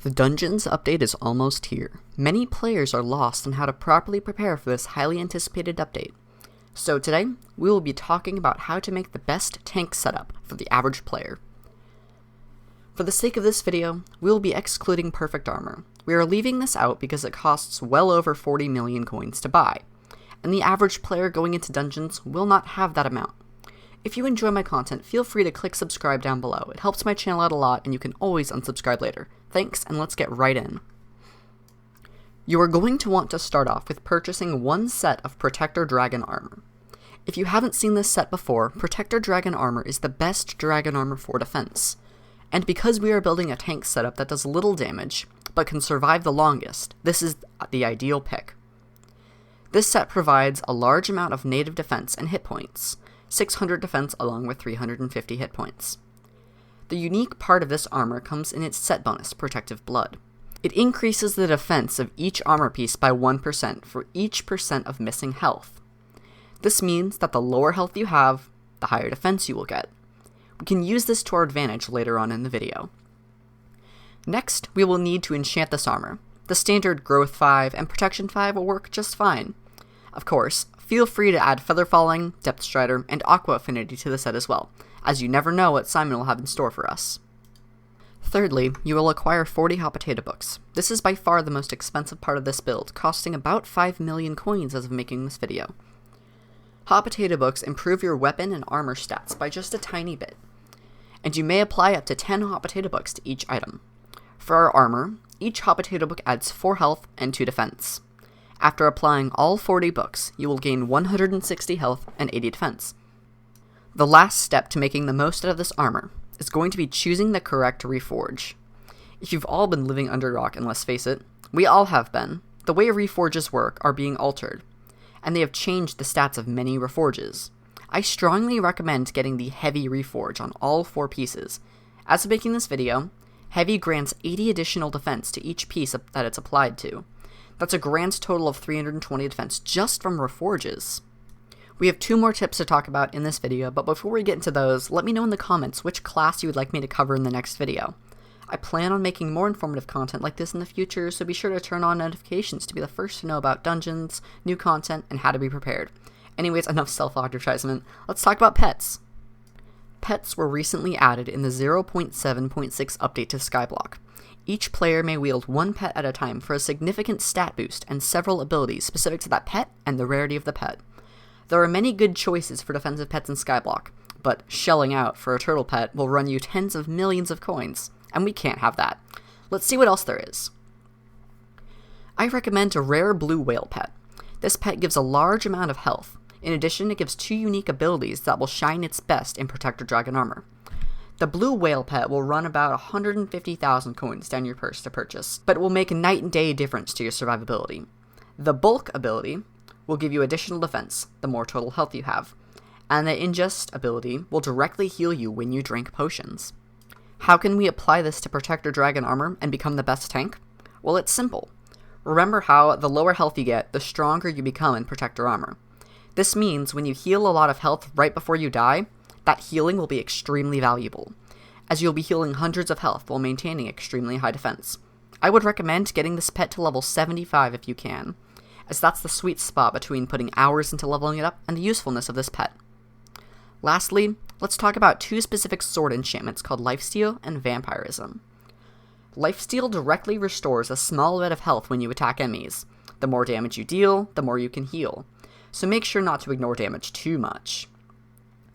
The Dungeons update is almost here. Many players are lost on how to properly prepare for this highly anticipated update. So today, we will be talking about how to make the best tank setup for the average player. For the sake of this video, we will be excluding perfect armor. We are leaving this out because it costs well over 40 million coins to buy, and the average player going into Dungeons will not have that amount. If you enjoy my content, feel free to click subscribe down below. It helps my channel out a lot, and you can always unsubscribe later. Thanks, and let's get right in. You are going to want to start off with purchasing one set of Protector Dragon armor. If you haven't seen this set before, Protector Dragon armor is the best dragon armor for defense. And because we are building a tank setup that does little damage, but can survive the longest, this is the ideal pick. This set provides a large amount of native defense and hit points, 600 defense along with 350 hit points. The unique part of this armor comes in its set bonus, Protective Blood. It increases the defense of each armor piece by 1% for each percent of missing health. This means that the lower health you have, the higher defense you will get. We can use this to our advantage later on in the video. Next, we will need to enchant this armor. The standard Growth 5 and Protection 5 will work just fine. Of course, feel free to add Feather Falling, Depth Strider, and Aqua Affinity to the set as well, as you never know what Simon will have in store for us. Thirdly, you will acquire 40 hot potato books. This is by far the most expensive part of this build, costing about 5 million coins as of making this video. Hot potato books improve your weapon and armor stats by just a tiny bit, and you may apply up to 10 hot potato books to each item. For our armor, each hot potato book adds 4 health and 2 defense. After applying all 40 books, you will gain 160 health and 80 defense. The last step to making the most out of this armor is going to be choosing the correct reforge. If you've all been living under a rock, and let's face it, we all have been, the way reforges work are being altered, and they have changed the stats of many reforges. I strongly recommend getting the Heavy reforge on all 4 pieces. As of making this video, Heavy grants 80 additional defense to each piece that it's applied to. That's a grand total of 320 defense just from reforges. We have 2 more tips to talk about in this video, but before we get into those, let me know in the comments which class you would like me to cover in the next video. I plan on making more informative content like this in the future, so be sure to turn on notifications to be the first to know about dungeons, new content, and how to be prepared. Anyways, enough self-advertisement. Let's talk about pets. Pets were recently added in the 0.7.6 update to Skyblock. Each player may wield 1 pet at a time for a significant stat boost and several abilities specific to that pet and the rarity of the pet. There are many good choices for defensive pets in Skyblock, but shelling out for a turtle pet will run you tens of millions of coins, and we can't have that. Let's see what else there is. I recommend a rare blue whale pet. This pet gives a large amount of health. In addition, it gives 2 unique abilities that will shine its best in Protector Dragon armor. The blue whale pet will run about 150,000 coins down your purse to purchase, but it will make a night and day difference to your survivability. The bulk ability will give you additional defense, the more total health you have, and the ingest ability will directly heal you when you drink potions. How can we apply this to Protector Dragon armor and become the best tank? Well, it's simple. Remember how the lower health you get, the stronger you become in Protector armor. This means when you heal a lot of health right before you die, that healing will be extremely valuable, as you'll be healing hundreds of health while maintaining extremely high defense. I would recommend getting this pet to level 75 if you can, as that's the sweet spot between putting hours into leveling it up and the usefulness of this pet. Lastly, let's talk about 2 specific sword enchantments called Lifesteal and Vampirism. Lifesteal directly restores a small bit of health when you attack enemies. The more damage you deal, the more you can heal, so make sure not to ignore damage too much.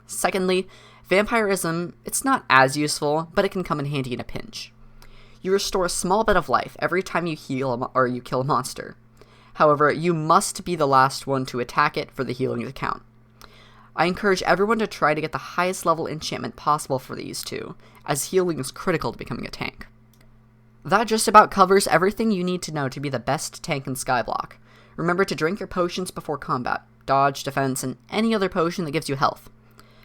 Secondly, Vampirism, it's not as useful, but it can come in handy in a pinch. You restore a small bit of life every time you heal or you kill a monster. However, you must be the last one to attack it for the healing to count. I encourage everyone to try to get the highest level enchantment possible for these 2, as healing is critical to becoming a tank. That just about covers everything you need to know to be the best tank in Skyblock. Remember to drink your potions before combat, dodge, defense, and any other potion that gives you health.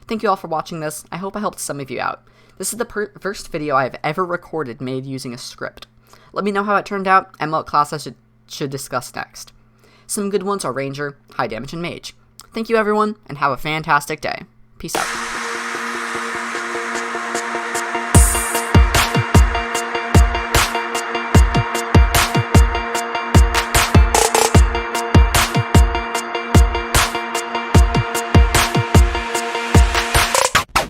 Thank you all for watching this. I hope I helped some of you out. This is the first video I have ever recorded made using a script. Let me know how it turned out and what class I should discuss next. Some good ones are Ranger, High Damage, and Mage. Thank you everyone, and have a fantastic day. Peace out.